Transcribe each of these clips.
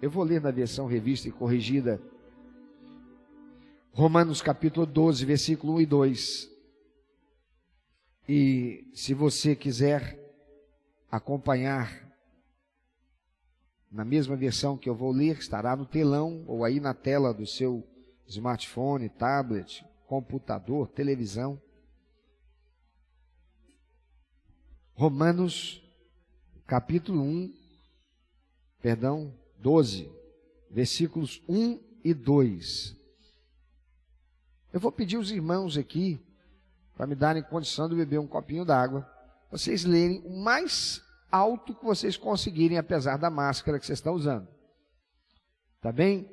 Eu vou ler na versão revista e corrigida. Romanos capítulo 12, versículo 1 e 2. E se você quiser acompanhar na mesma versão que eu vou ler, estará no telão ou aí na tela do seu smartphone, tablet, computador, televisão. Romanos capítulo 12, versículos 1 e 2. Eu vou pedir os irmãos aqui para me darem condição de beber um copinho d'água, vocês lerem o mais alto que vocês conseguirem, apesar da máscara que vocês estão usando. Tá bem?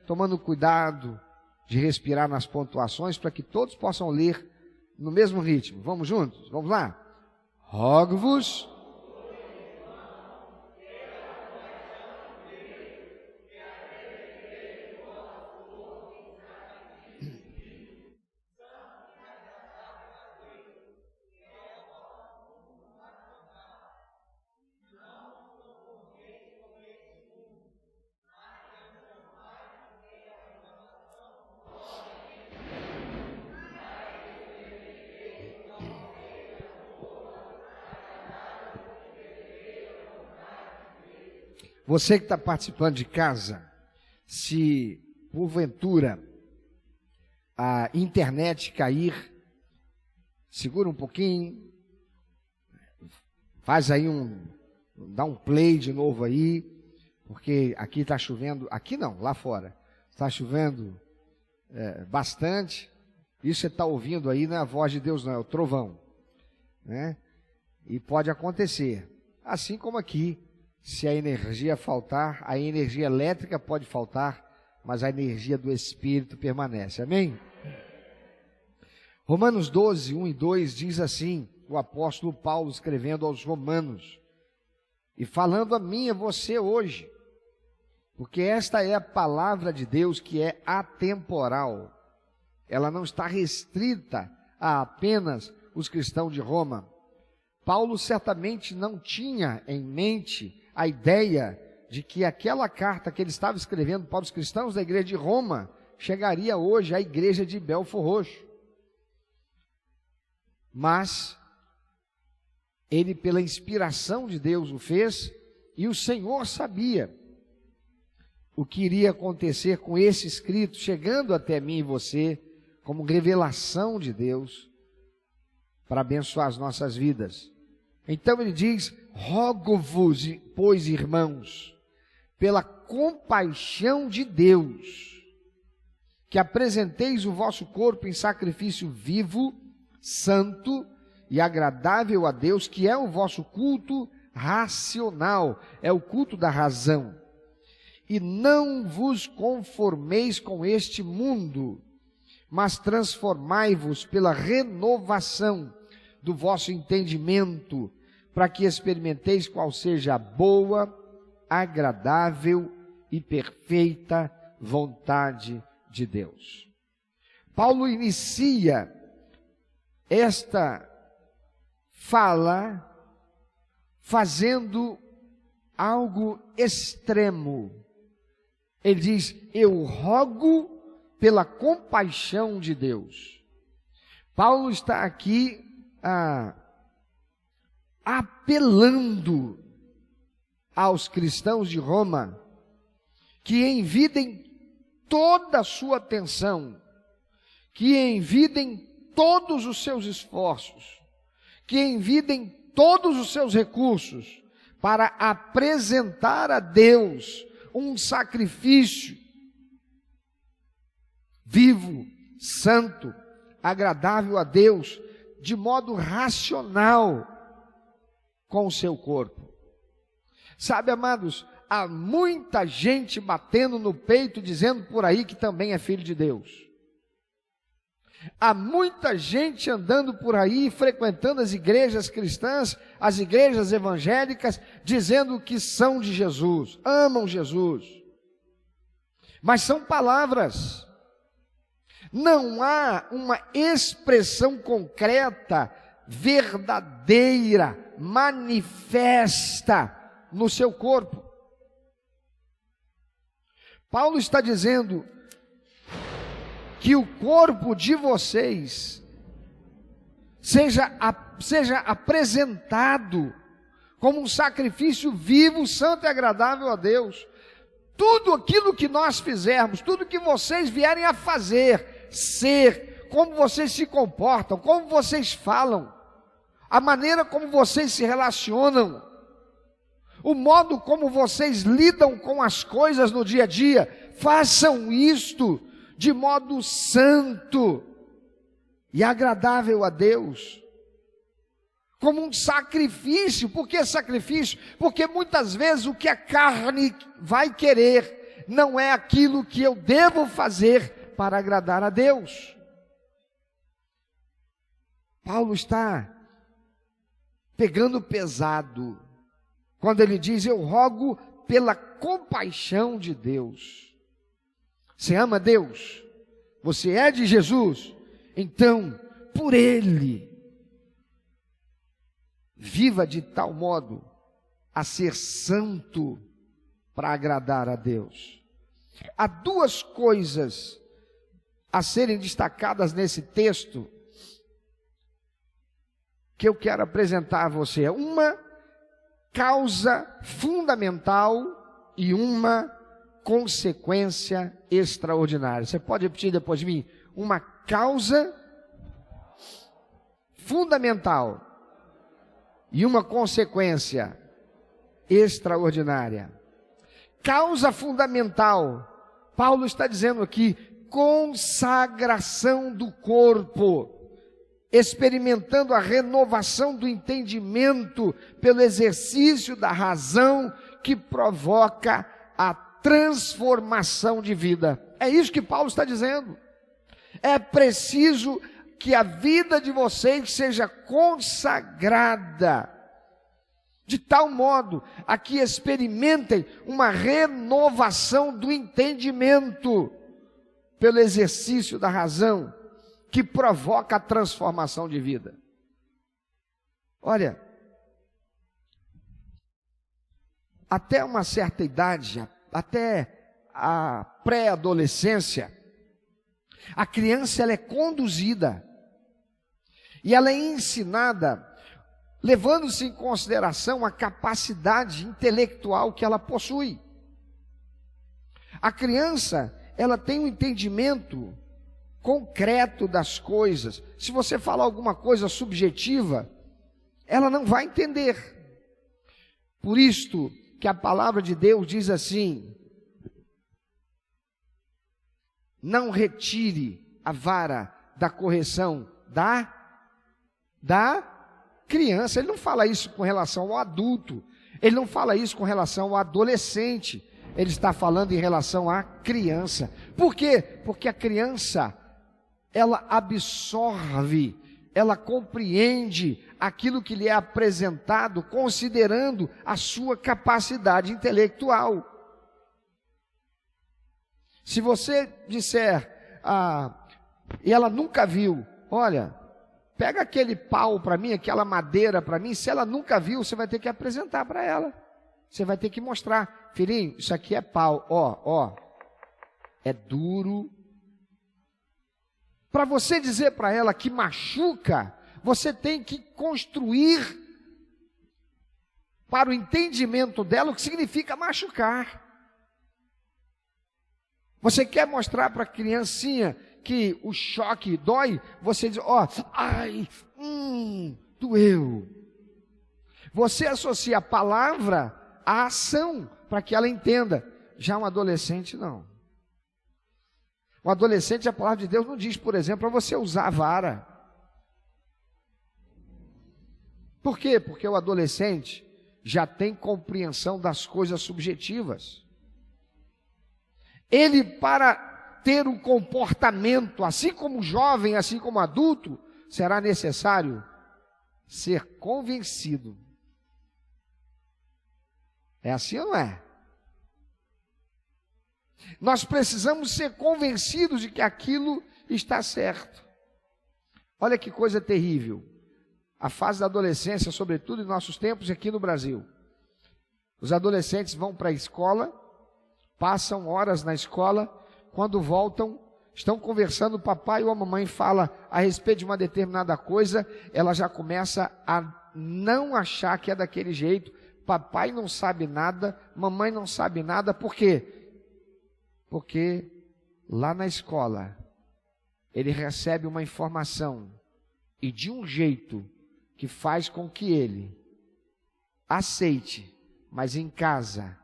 Tomando cuidado de respirar nas pontuações para que todos possam ler no mesmo ritmo. Vamos juntos? Vamos lá? Rogo-vos. Você que está participando de casa, se porventura a internet cair, segura um pouquinho, faz aí dá um play de novo aí, porque aqui está chovendo, aqui não, lá fora, está chovendo bastante. Isso você está ouvindo aí não é a voz de Deus não, é o trovão, né? E pode acontecer, assim como aqui. Se a energia faltar, a energia elétrica pode faltar, mas a energia do Espírito permanece. Amém? Romanos 12, 1 e 2 diz assim, o apóstolo Paulo escrevendo aos romanos, e falando a mim e a você hoje, porque esta é a palavra de Deus que é atemporal. Ela não está restrita a apenas os cristãos de Roma. Paulo certamente não tinha em mente a ideia de que aquela carta que ele estava escrevendo para os cristãos da igreja de Roma chegaria hoje à igreja de Belfor Roxo. Mas ele, pela inspiração de Deus, o fez, e o Senhor sabia o que iria acontecer com esse escrito, chegando até mim e você, como revelação de Deus, para abençoar as nossas vidas. Então ele diz, rogo-vos, pois irmãos, pela compaixão de Deus, que apresenteis o vosso corpo em sacrifício vivo, santo e agradável a Deus, que é o vosso culto racional, é o culto da razão. E não vos conformeis com este mundo, mas transformai-vos pela renovação do vosso entendimento, para que experimenteis qual seja a boa, agradável e perfeita vontade de Deus. Paulo inicia esta fala fazendo algo extremo. Ele diz, eu rogo pela compaixão de Deus. Paulo está aqui apelando aos cristãos de Roma que envidem toda a sua atenção, que envidem todos os seus esforços, que envidem todos os seus recursos para apresentar a Deus um sacrifício vivo, santo, agradável a Deus, de modo racional com o seu corpo. Sabe, amados, há muita gente batendo no peito, dizendo por aí que também é filho de Deus. Há muita gente andando por aí, frequentando as igrejas cristãs, as igrejas evangélicas, dizendo que são de Jesus, amam Jesus. Mas são palavras. Não há uma expressão concreta, verdadeira, manifesta no seu corpo. Paulo está dizendo que o corpo de vocês seja apresentado como um sacrifício vivo, santo e agradável a Deus. Tudo aquilo que nós fizermos, tudo que vocês vierem a fazer, ser, como vocês se comportam, como vocês falam, a maneira como vocês se relacionam, o modo como vocês lidam com as coisas no dia a dia, façam isto de modo santo e agradável a Deus, como um sacrifício. Por que sacrifício? Porque muitas vezes o que a carne vai querer não é aquilo que eu devo fazer para agradar a Deus. Paulo está pegando pesado quando ele diz: eu rogo pela compaixão de Deus. Você ama Deus? Você é de Jesus? Então, por Ele, viva de tal modo a ser santo para agradar a Deus. Há duas coisas a serem destacadas nesse texto que eu quero apresentar a você. Uma causa fundamental e uma consequência extraordinária. Você pode repetir depois de mim? Uma causa fundamental e uma consequência extraordinária. Causa fundamental, Paulo está dizendo aqui, consagração do corpo, experimentando a renovação do entendimento pelo exercício da razão que provoca a transformação de vida. É isso que Paulo está dizendo. É preciso que a vida de vocês seja consagrada, de tal modo a que experimentem uma renovação do entendimento pelo exercício da razão que provoca a transformação de vida. Olha, até uma certa idade, até a pré-adolescência, a criança ela é conduzida e ela é ensinada levando-se em consideração a capacidade intelectual que ela possui. A criança, ela tem um entendimento concreto das coisas. Se você falar alguma coisa subjetiva, ela não vai entender. Por isto que a palavra de Deus diz assim: não retire a vara da correção da criança. Ele não fala isso com relação ao adulto, ele não fala isso com relação ao adolescente, ele está falando em relação à criança. Por quê? Porque a criança, ela absorve, ela compreende aquilo que lhe é apresentado, considerando a sua capacidade intelectual. Se você disser, e ela nunca viu, olha, pega aquele pau para mim, aquela madeira para mim, se ela nunca viu, você vai ter que apresentar para ela. Você vai ter que mostrar, filhinho, isso aqui é pau, ó, é duro. Para você dizer para ela que machuca, você tem que construir para o entendimento dela o que significa machucar. Você quer mostrar para a criancinha que o choque dói, você diz, ai, doeu. Você associa a palavra à ação, para que ela entenda. Já um adolescente, não. Um adolescente, a palavra de Deus não diz, por exemplo, para você usar a vara. Por quê? Porque o adolescente já tem compreensão das coisas subjetivas. Ele, para ter um comportamento, assim como jovem, assim como adulto, será necessário ser convencido. É assim ou não é? Nós precisamos ser convencidos de que aquilo está certo. Olha que coisa terrível. A fase da adolescência, sobretudo em nossos tempos aqui no Brasil. Os adolescentes vão para a escola passam horas na escola, quando voltam, estão conversando, o papai ou a mamãe fala a respeito de uma determinada coisa, ela já começa a não achar que é daquele jeito. Papai não sabe nada, mamãe não sabe nada, por quê? Porque lá na escola, ele recebe uma informação, e de um jeito que faz com que ele aceite, mas em casa,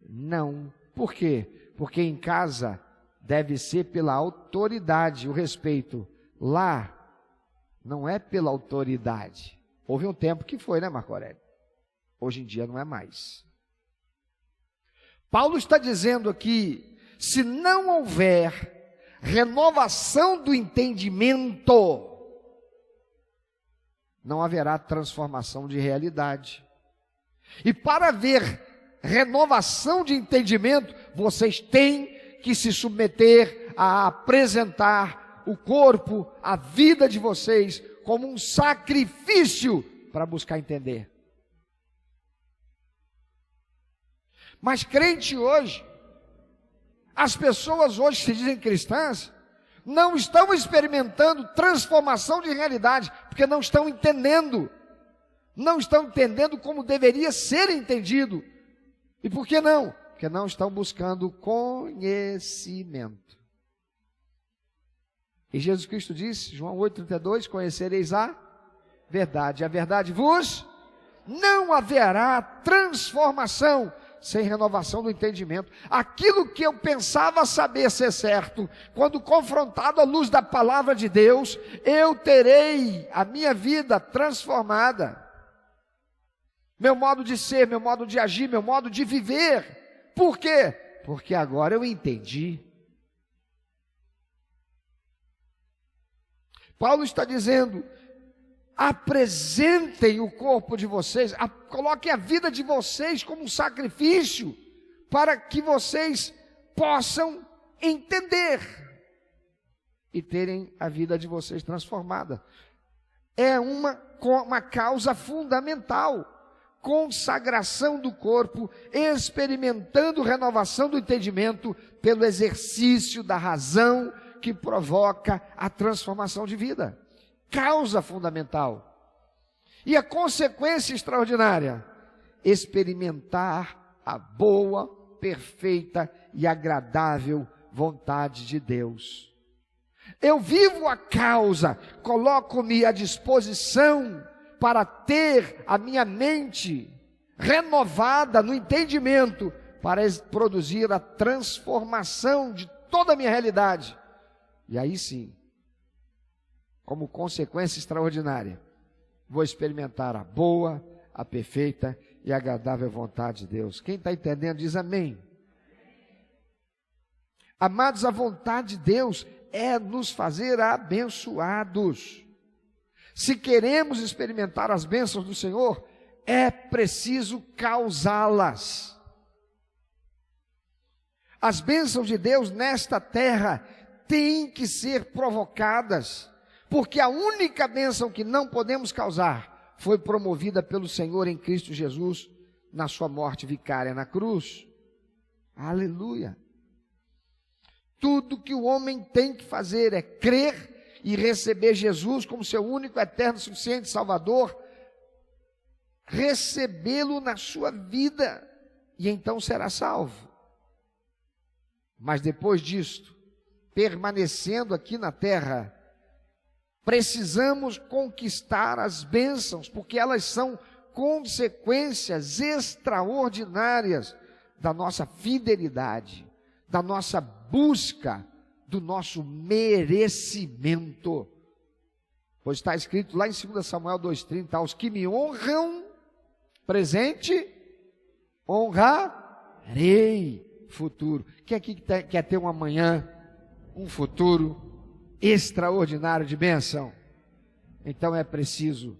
não. Por quê? Porque em casa deve ser pela autoridade, o respeito. Lá, não é pela autoridade. Houve um tempo que foi, né, Marco Aurélio? Hoje em dia não é mais. Paulo está dizendo aqui, se não houver renovação do entendimento, não haverá transformação de realidade. E para haver renovação de entendimento, vocês têm que se submeter a apresentar o corpo, a vida de vocês, como um sacrifício para buscar entender. Mas crente hoje, as pessoas hoje que se dizem cristãs, não estão experimentando transformação de realidade, porque não estão entendendo como deveria ser entendido. E por que não? Porque não estão buscando conhecimento. E Jesus Cristo disse, João 8,32, conhecereis a verdade vos... Não haverá transformação sem renovação do entendimento. Aquilo que eu pensava saber ser certo, quando confrontado à luz da palavra de Deus, eu terei a minha vida transformada. Meu modo de ser, meu modo de agir, meu modo de viver. Por quê? Porque agora eu entendi. Paulo está dizendo, apresentem o corpo de vocês, coloquem a vida de vocês como um sacrifício, para que vocês possam entender e terem a vida de vocês transformada. É uma causa fundamental. Consagração do corpo, experimentando renovação do entendimento pelo exercício da razão que provoca a transformação de vida. Causa fundamental. E a consequência extraordinária, experimentar a boa, perfeita e agradável vontade de Deus. Eu vivo a causa, coloco-me à disposição para ter a minha mente renovada no entendimento, para produzir a transformação de toda a minha realidade. E aí sim, como consequência extraordinária, vou experimentar a boa, a perfeita e agradável vontade de Deus. Quem está entendendo diz amém. Amados, a vontade de Deus é nos fazer abençoados. Se queremos experimentar as bênçãos do Senhor, é preciso causá-las. As bênçãos de Deus nesta terra têm que ser provocadas, porque a única bênção que não podemos causar foi promovida pelo Senhor em Cristo Jesus na sua morte vicária na cruz. Aleluia! Tudo que o homem tem que fazer é crer e receber Jesus como seu único, eterno, suficiente Salvador, recebê-lo na sua vida, e então será salvo. Mas depois disto, permanecendo aqui na terra, precisamos conquistar as bênçãos, porque elas são consequências extraordinárias da nossa fidelidade, da nossa busca, do nosso merecimento. Pois está escrito lá em 2 Samuel 2,30, aos que me honram, presente, honrarei futuro. Quem aqui quer ter um amanhã, um futuro extraordinário de bênção? Então é preciso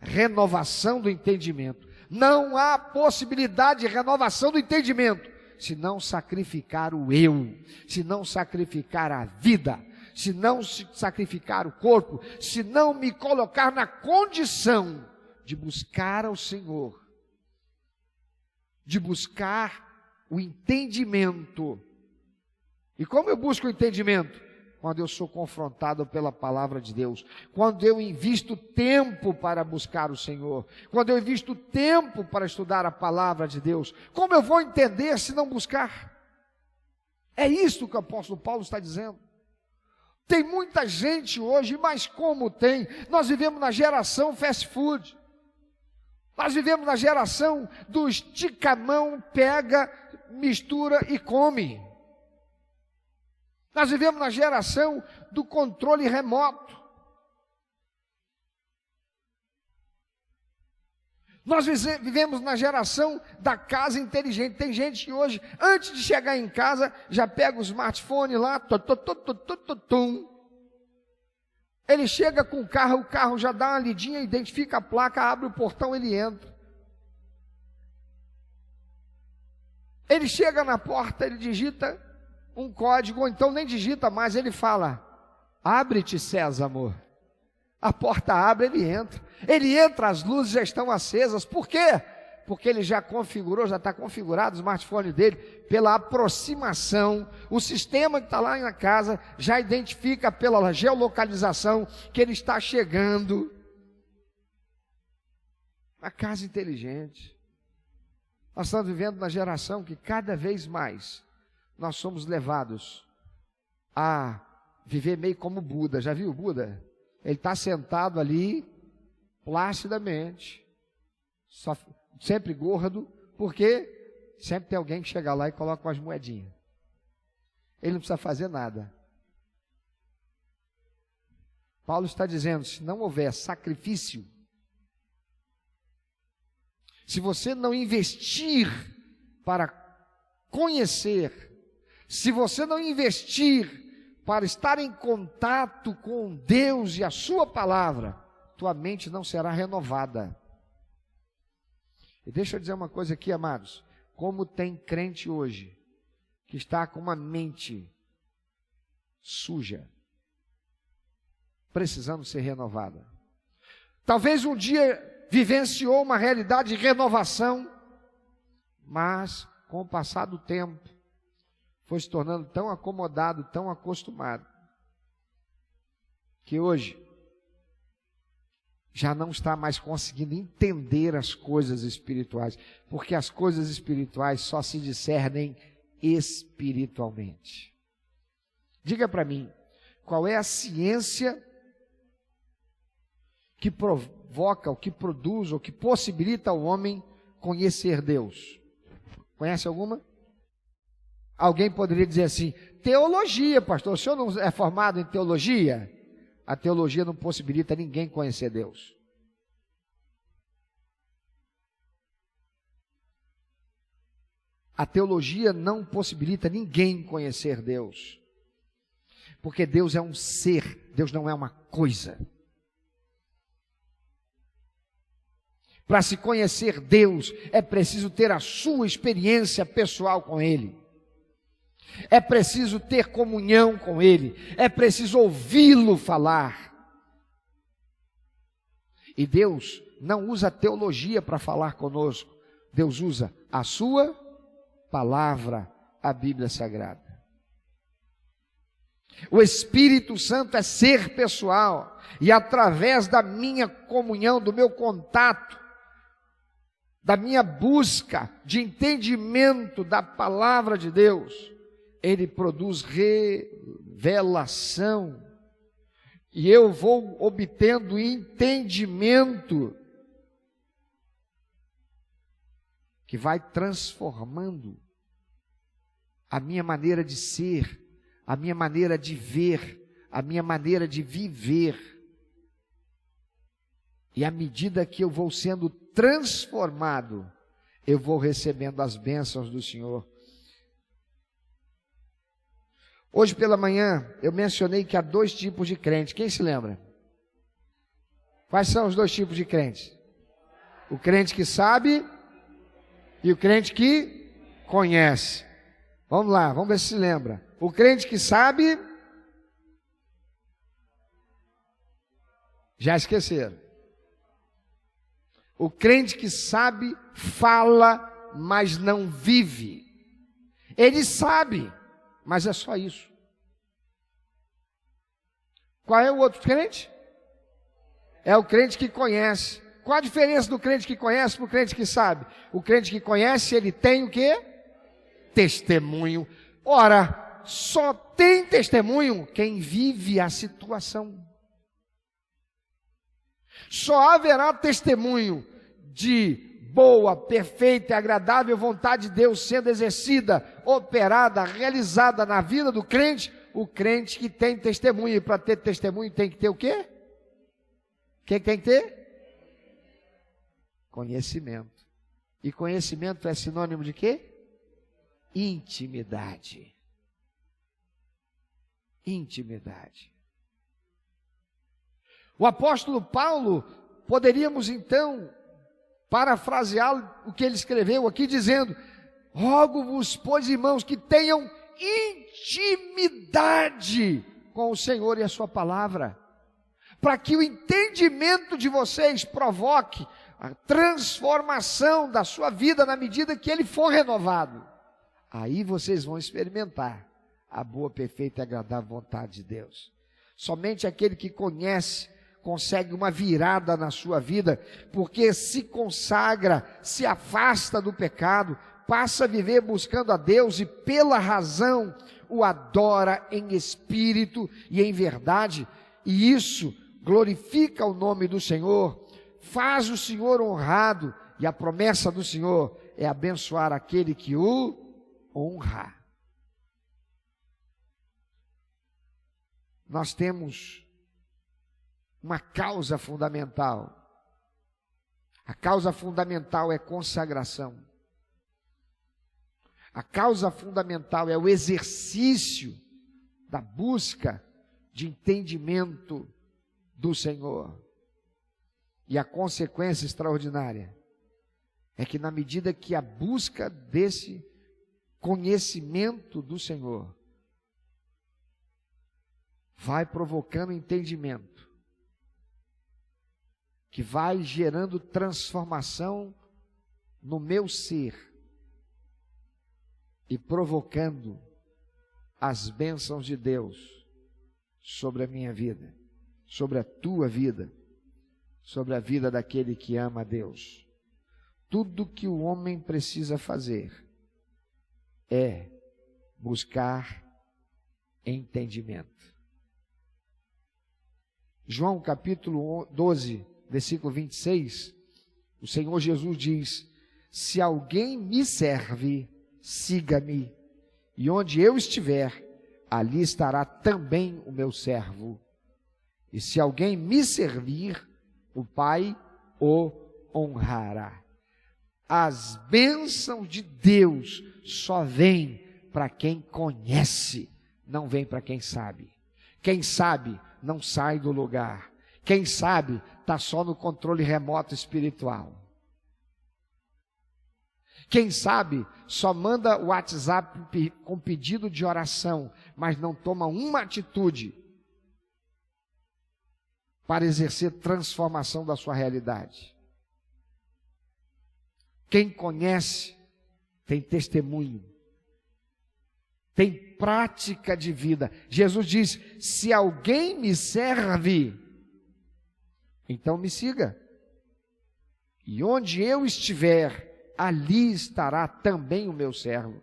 renovação do entendimento. Não há possibilidade de renovação do entendimento se não sacrificar o eu, se não sacrificar a vida, se não sacrificar o corpo, se não me colocar na condição de buscar ao Senhor, de buscar o entendimento. E como eu busco o entendimento? Quando eu sou confrontado pela palavra de Deus, quando eu invisto tempo para buscar o Senhor, quando eu invisto tempo para estudar a palavra de Deus. Como eu vou entender se não buscar? É isso que o apóstolo Paulo está dizendo. Tem muita gente hoje, mas como tem? Nós vivemos na geração fast food. Nós vivemos na geração do estica a mão, pega, mistura e come. Nós vivemos na geração do controle remoto. Nós vivemos na geração da casa inteligente. Tem gente que hoje, antes de chegar em casa, já pega o smartphone lá, ele chega com o carro já dá uma lidinha, identifica a placa, abre o portão, ele entra. Ele chega na porta, ele digita um código, ou então nem digita mais, ele fala: abre-te, Sésamo. A porta abre, ele entra. Ele entra, as luzes já estão acesas. Por quê? Porque ele já configurou, já está configurado o smartphone dele, pela aproximação. O sistema que está lá na casa já identifica pela geolocalização que ele está chegando. A casa inteligente. Nós estamos vivendo na geração que cada vez mais nós somos levados a viver meio como Buda. Já viu o Buda? Ele está sentado ali, placidamente, sempre gordo, porque sempre tem alguém que chega lá e coloca umas moedinhas. Ele não precisa fazer nada. Paulo está dizendo, se não houver sacrifício, se você não investir para conhecer, se você não investir para estar em contato com Deus e a sua palavra, tua mente não será renovada. E deixa eu dizer uma coisa aqui, amados, como tem crente hoje, que está com uma mente suja, precisando ser renovada. Talvez um dia vivenciou uma realidade de renovação, mas com o passar do tempo, foi se tornando tão acomodado, tão acostumado, que hoje já não está mais conseguindo entender as coisas espirituais, porque as coisas espirituais só se discernem espiritualmente. Diga para mim, qual é a ciência que provoca, ou que produz, ou que possibilita ao homem conhecer Deus? Conhece alguma? Alguém poderia dizer assim, teologia, pastor, o senhor não é formado em teologia? A teologia não possibilita ninguém conhecer Deus. A teologia não possibilita ninguém conhecer Deus. Porque Deus é um ser, Deus não é uma coisa. Para se conhecer Deus, é preciso ter a sua experiência pessoal com Ele. É preciso ter comunhão com Ele, é preciso ouvi-lo falar. E Deus não usa teologia para falar conosco, Deus usa a sua palavra, a Bíblia Sagrada. O Espírito Santo é ser pessoal, e através da minha comunhão, do meu contato, da minha busca de entendimento da palavra de Deus, Ele produz revelação, e eu vou obtendo entendimento, que vai transformando a minha maneira de ser, a minha maneira de ver, a minha maneira de viver. E à medida que eu vou sendo transformado, eu vou recebendo as bênçãos do Senhor. Hoje pela manhã, eu mencionei que há 2 tipos de crente. Quem se lembra? Quais são os 2 tipos de crentes? O crente que sabe e o crente que conhece. Vamos lá, vamos ver se lembra. O crente que sabe, já esqueceram. O crente que sabe, fala, mas não vive. Ele sabe, mas é só isso. Qual é o outro crente? É o crente que conhece. Qual a diferença do crente que conhece para o crente que sabe? O crente que conhece, ele tem o quê? Testemunho. Ora, só tem testemunho quem vive a situação. Só haverá testemunho de boa, perfeita e agradável vontade de Deus sendo exercida, operada, realizada na vida do crente, o crente que tem testemunho. E para ter testemunho tem que ter o quê? O que tem que ter? Conhecimento. E conhecimento é sinônimo de quê? Intimidade. Intimidade. O apóstolo Paulo, poderíamos então parafrasear o que ele escreveu aqui, dizendo: rogo-vos, pois, irmãos, que tenham intimidade com o Senhor e a sua palavra, para que o entendimento de vocês provoque a transformação da sua vida na medida que ele for renovado. Aí vocês vão experimentar a boa, perfeita e agradável vontade de Deus. Somente aquele que conhece consegue uma virada na sua vida, porque se consagra, se afasta do pecado, passa a viver buscando a Deus e pela razão o adora em espírito e em verdade, e isso glorifica o nome do Senhor, faz o Senhor honrado, e a promessa do Senhor é abençoar aquele que o honra. Nós temos uma causa fundamental. A causa fundamental é consagração. A causa fundamental é o exercício da busca de entendimento do Senhor. E a consequência extraordinária é que na medida que a busca desse conhecimento do Senhor vai provocando entendimento, que vai gerando transformação no meu ser e provocando as bênçãos de Deus sobre a minha vida, sobre a tua vida, sobre a vida daquele que ama a Deus. Tudo que o homem precisa fazer é buscar entendimento. João capítulo 12, versículo 26, o Senhor Jesus diz: se alguém me serve, siga-me, e onde eu estiver, ali estará também o meu servo. E se alguém me servir, o Pai o honrará. As bênçãos de Deus só vêm para quem conhece, não vem para quem sabe. Quem sabe não sai do lugar. Quem sabe está só no controle remoto espiritual. Quem sabe só manda o WhatsApp com pedido de oração, mas não toma uma atitude para exercer transformação da sua realidade. Quem conhece tem testemunho, tem prática de vida. Jesus diz: se alguém me serve, então me siga. E onde eu estiver, ali estará também o meu servo.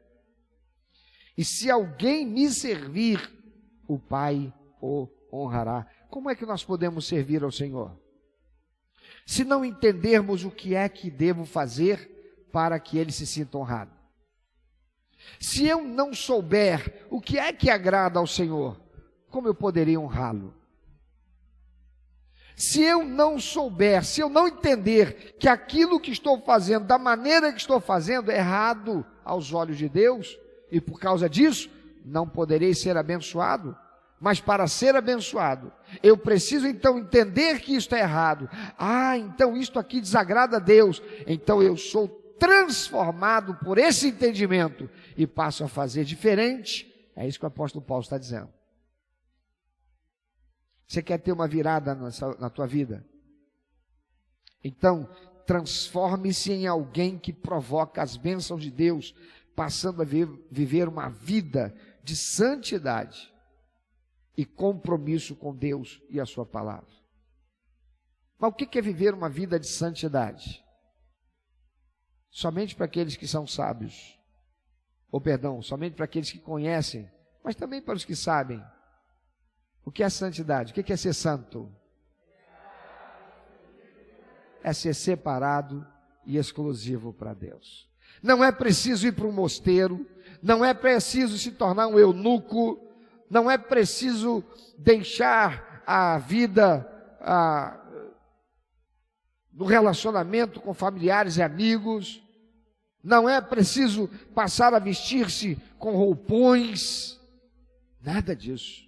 E se alguém me servir, o Pai o honrará. Como é que nós podemos servir ao Senhor? Se não entendermos o que é que devo fazer para que Ele se sinta honrado. Se eu não souber o que é que agrada ao Senhor, como eu poderia honrá-lo? Se eu não souber, se eu não entender que aquilo que estou fazendo, da maneira que estou fazendo, é errado aos olhos de Deus, e por causa disso, não poderei ser abençoado. Mas para ser abençoado, eu preciso então entender que isto é errado. Então isto aqui desagrada a Deus. Então eu sou transformado por esse entendimento e passo a fazer diferente. É isso que o apóstolo Paulo está dizendo. Você quer ter uma virada na tua vida? Então, transforme-se em alguém que provoca as bênçãos de Deus passando a viver uma vida de santidade e compromisso com Deus e a sua palavra. Mas o que é viver uma vida de santidade? Somente para aqueles que são sábios, somente para aqueles que conhecem, mas também para os que sabem. O que é santidade? O que é ser santo? É ser separado e exclusivo para Deus. Não é preciso ir para um mosteiro, não é preciso se tornar um eunuco, não é preciso deixar a vida do relacionamento com familiares e amigos, não é preciso passar a vestir-se com roupões, nada disso.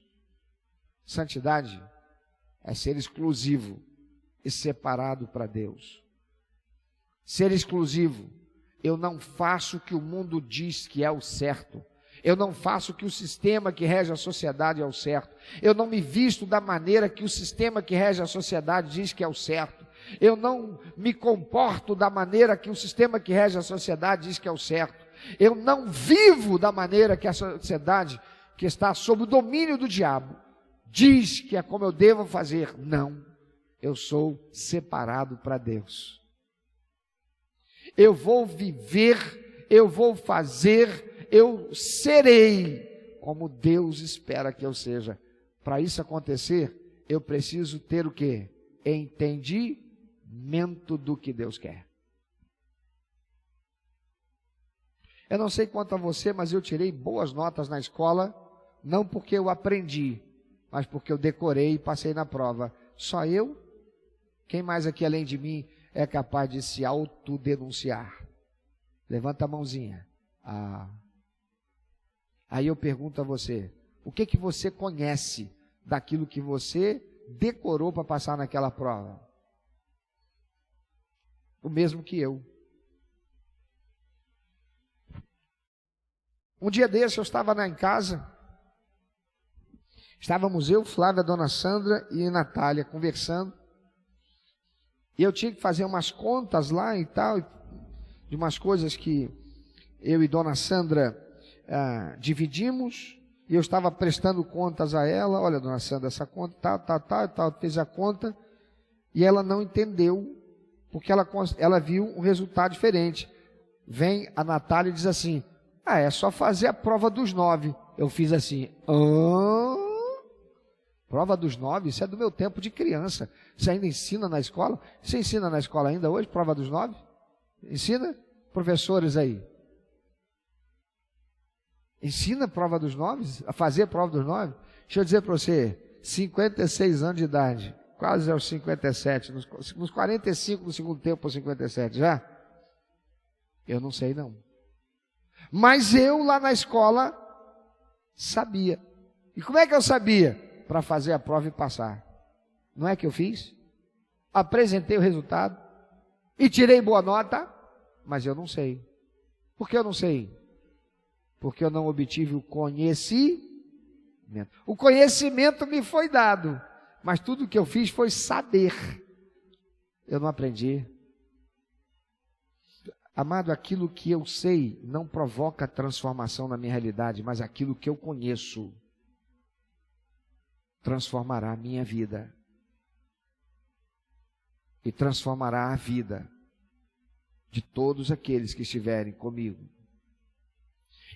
Santidade é ser exclusivo e separado para Deus. Ser exclusivo, eu não faço o que o mundo diz que é o certo. Eu não faço o que o sistema que rege a sociedade é o certo. Eu não me visto da maneira que o sistema que rege a sociedade diz que é o certo. Eu não me comporto da maneira que o sistema que rege a sociedade diz que é o certo. Eu não vivo da maneira que a sociedade, que está sob o domínio do diabo, diz que é como eu devo fazer. Não, eu sou separado para Deus. Eu vou viver, eu vou fazer, eu serei como Deus espera que eu seja. Para isso acontecer, eu preciso ter o quê? Entendimento do que Deus quer. Eu não sei quanto a você, mas eu tirei boas notas na escola, não porque eu aprendi, mas porque eu decorei e passei na prova. Só eu? Quem mais aqui além de mim é capaz de se autodenunciar? Levanta a mãozinha. Aí eu pergunto a você, o que você conhece daquilo que você decorou para passar naquela prova? O mesmo que eu. Um dia desse eu estava lá em casa, estávamos eu, Flávia, Dona Sandra e Natália conversando, e eu tinha que fazer umas contas lá e tal, de umas coisas que eu e Dona Sandra dividimos, e eu estava prestando contas a ela. Olha, Dona Sandra, essa conta, tal, fez a conta, e ela não entendeu, porque ela viu um resultado diferente. Vem a Natália e diz assim, é só fazer a prova dos 9. Eu fiz assim, prova dos 9? Isso é do meu tempo de criança. Você ainda ensina na escola? Você ensina na escola ainda hoje, prova dos 9? Ensina? Professores aí. Ensina a prova dos 9? A fazer a prova dos 9? Deixa eu dizer para você, 56 anos de idade, quase aos 57, nos 45 do segundo tempo, aos 57, já? Eu não sei não. Mas eu lá na escola sabia. E como é que eu sabia? Para fazer a prova e passar. Não é que eu fiz? Apresentei o resultado e tirei boa nota, mas eu não sei. Por que eu não sei? Porque eu não obtive o conhecimento. O conhecimento me foi dado, mas tudo que eu fiz foi saber. Eu não aprendi. Amado, aquilo que eu sei não provoca transformação na minha realidade, mas aquilo que eu conheço transformará a minha vida e transformará a vida de todos aqueles que estiverem comigo.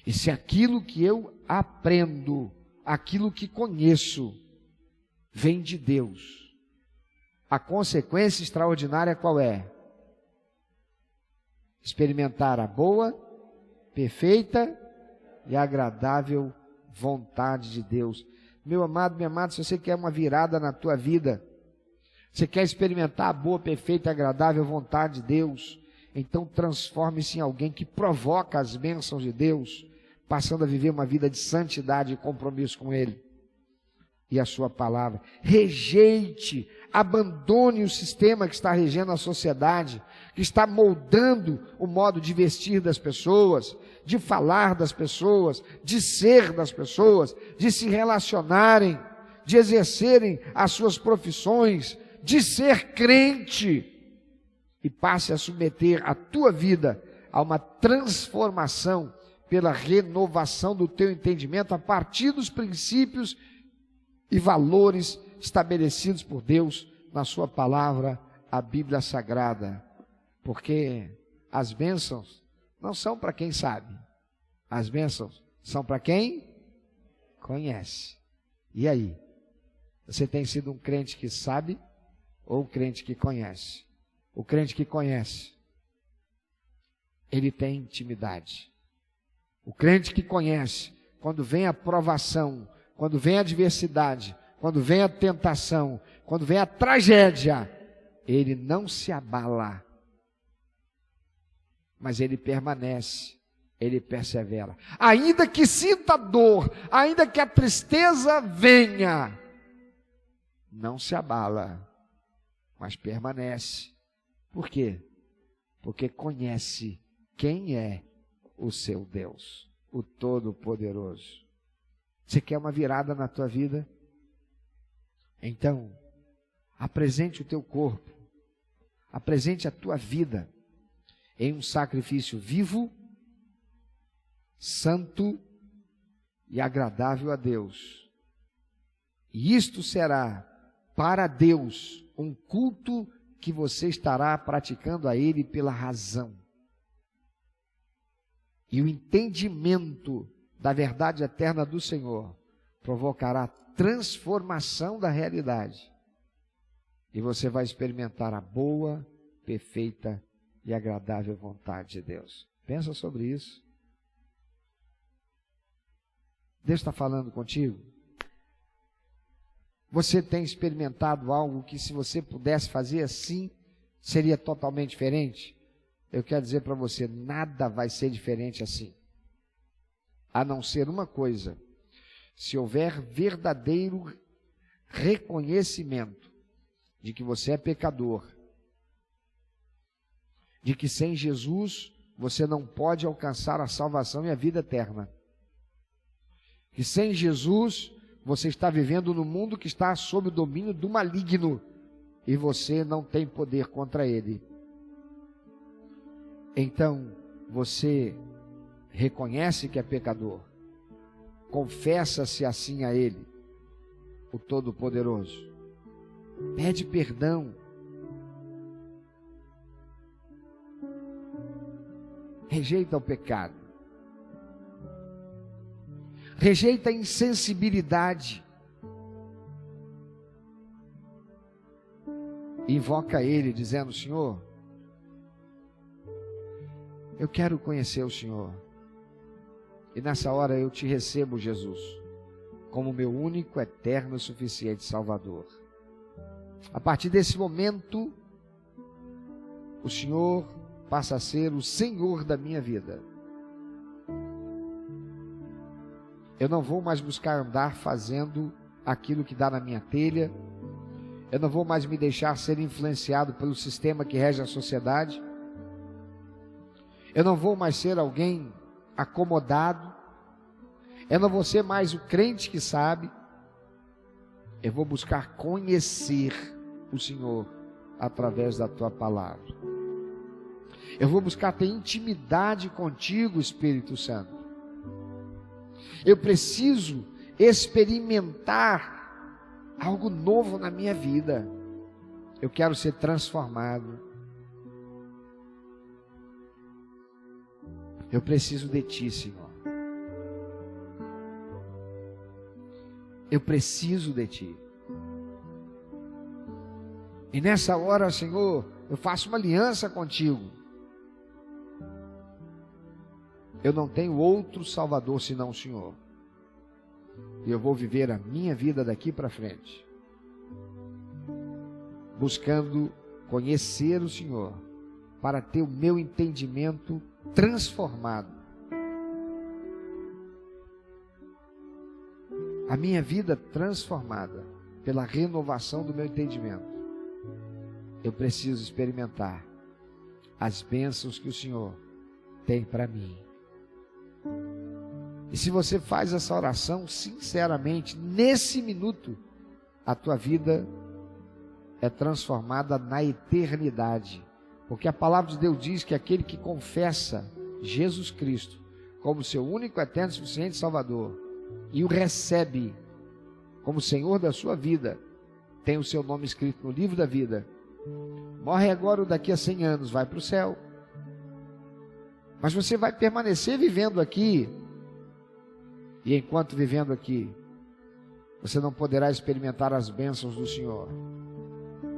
E se aquilo que eu aprendo, aquilo que conheço, vem de Deus, a consequência extraordinária qual é? Experimentar a boa, perfeita e agradável vontade de Deus. Meu amado, minha amada, se você quer uma virada na tua vida, você quer experimentar a boa, perfeita e agradável vontade de Deus, então transforme-se em alguém que provoca as bênçãos de Deus, passando a viver uma vida de santidade e compromisso com Ele e a sua palavra. Rejeite, abandone o sistema que está regendo a sociedade, que está moldando o modo de vestir das pessoas, de falar das pessoas, de ser das pessoas, de se relacionarem, de exercerem as suas profissões, de ser crente, e passe a submeter a tua vida a uma transformação pela renovação do teu entendimento a partir dos princípios e valores estabelecidos por Deus na sua palavra, a Bíblia Sagrada. Porque as bênçãos não são para quem sabe, as bênçãos são para quem conhece. E aí? Você tem sido um crente que sabe ou um crente que conhece? O crente que conhece, ele tem intimidade. O crente que conhece, quando vem a provação, quando vem a adversidade, quando vem a tentação, quando vem a tragédia, ele não se abala, mas ele permanece, ele persevera. Ainda que sinta dor, ainda que a tristeza venha, não se abala, mas permanece. Por quê? Porque conhece quem é o seu Deus, o Todo-Poderoso. Você quer uma virada na tua vida? Então, apresente o teu corpo, apresente a tua vida em um sacrifício vivo, santo e agradável a Deus. E isto será para Deus um culto que você estará praticando a Ele pela razão. E o entendimento da verdade eterna do Senhor provocará transformação da realidade. E você vai experimentar a boa, perfeita e agradável vontade de Deus. Pensa sobre isso. Deus está falando contigo? Você tem experimentado algo que, se você pudesse fazer assim, seria totalmente diferente? Eu quero dizer para você, nada vai ser diferente assim. A não ser uma coisa: se houver verdadeiro reconhecimento de que você é pecador, de que sem Jesus você não pode alcançar a salvação e a vida eterna, que sem Jesus você está vivendo num mundo que está sob o domínio do maligno e você não tem poder contra ele. Então você reconhece que é pecador, confessa-se assim a Ele, o Todo-Poderoso, pede perdão, rejeita o pecado, rejeita a insensibilidade, invoca Ele dizendo: Senhor, eu quero conhecer o Senhor. E nessa hora eu te recebo, Jesus, como meu único, eterno e suficiente Salvador. A partir desse momento, o Senhor passa a ser o Senhor da minha vida. Eu não vou mais buscar andar fazendo aquilo que dá na minha telha. Eu não vou mais me deixar ser influenciado pelo sistema que rege a sociedade. Eu não vou mais ser alguém acomodado. Eu não vou ser mais o crente que sabe. Eu vou buscar conhecer o Senhor através da tua palavra. Eu vou buscar ter intimidade contigo, Espírito Santo. Eu preciso experimentar algo novo na minha vida. Eu quero ser transformado. Eu preciso de Ti, Senhor. Eu preciso de Ti. E nessa hora, Senhor, eu faço uma aliança contigo. Eu não tenho outro Salvador senão o Senhor. E eu vou viver a minha vida daqui para frente, buscando conhecer o Senhor, para ter o meu entendimento transformado. A minha vida transformada pela renovação do meu entendimento. Eu preciso experimentar as bênçãos que o Senhor tem para mim. E se você faz essa oração sinceramente, nesse minuto, a tua vida é transformada na eternidade. Porque a palavra de Deus diz que aquele que confessa Jesus Cristo como seu único, eterno, suficiente Salvador, e o recebe como Senhor da sua vida, tem o seu nome escrito no livro da vida, morre agora ou daqui a 100 anos, vai para o céu. Mas você vai permanecer vivendo aqui, e enquanto vivendo aqui, você não poderá experimentar as bênçãos do Senhor,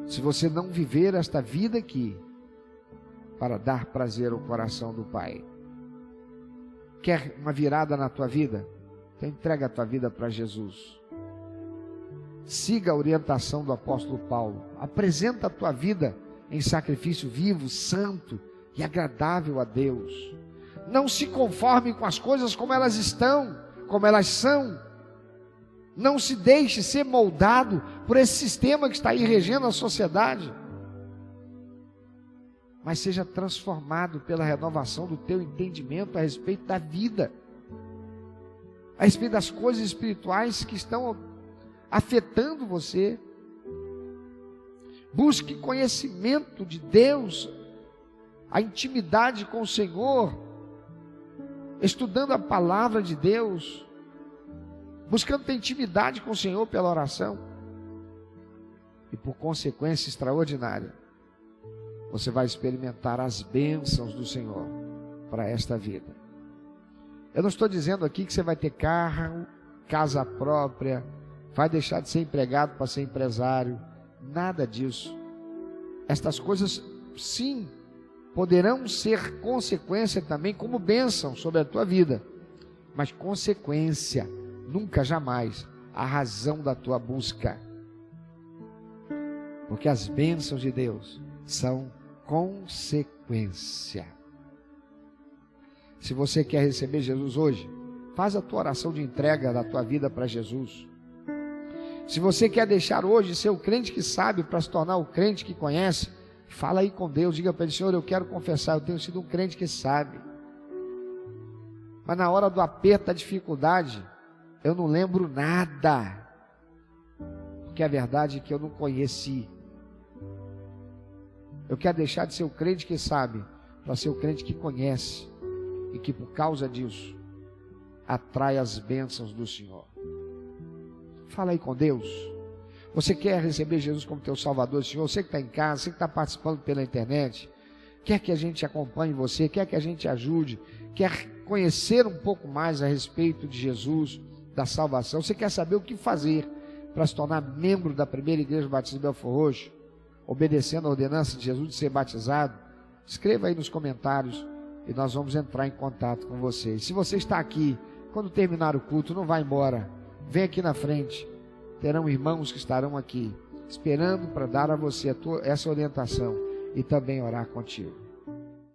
se você não viver esta vida aqui, para dar prazer ao coração do Pai. Quer uma virada na tua vida? Então entrega a tua vida para Jesus. Siga a orientação do apóstolo Paulo. Apresenta a tua vida em sacrifício vivo, santo e agradável a Deus. Não se conforme com as coisas como elas estão, como elas são. Não se deixe ser moldado por esse sistema que está aí regendo a sociedade. Mas seja transformado pela renovação do teu entendimento a respeito da vida, a respeito das coisas espirituais que estão afetando você. Busque conhecimento de Deus, a intimidade com o Senhor, estudando a palavra de Deus, buscando ter intimidade com o Senhor pela oração, e por consequência extraordinária, você vai experimentar as bênçãos do Senhor para esta vida. Eu não estou dizendo aqui que você vai ter carro, casa própria, vai deixar de ser empregado para ser empresário, nada disso. Estas coisas, sim, poderão ser consequência também como bênção sobre a tua vida, mas consequência, nunca, jamais, a razão da tua busca. Porque as bênçãos de Deus são consequência. Se você quer receber Jesus hoje, faz a tua oração de entrega da tua vida para Jesus. Se você quer deixar hoje ser o crente que sabe para se tornar o crente que conhece, fala aí com Deus, diga para ele: Senhor, eu quero confessar, eu tenho sido um crente que sabe, mas na hora do aperto, da dificuldade, eu não lembro nada, porque a verdade é que eu não conheci. Eu quero deixar de ser o crente que sabe, para ser o crente que conhece, e que por causa disso, atrai as bênçãos do Senhor. Fala aí com Deus. Você quer receber Jesus como teu Salvador, Senhor? Você que está em casa, você que está participando pela internet, quer que a gente acompanhe você, quer que a gente ajude, quer conhecer um pouco mais a respeito de Jesus, da salvação, você quer saber o que fazer para se tornar membro da primeira igreja batista de Belfor Roxo, obedecendo a ordenança de Jesus de ser batizado? Escreva aí nos comentários e nós vamos entrar em contato com você. Se você está aqui, quando terminar o culto, não vá embora, vem aqui na frente, terão irmãos que estarão aqui, esperando para dar a você essa orientação e também orar contigo.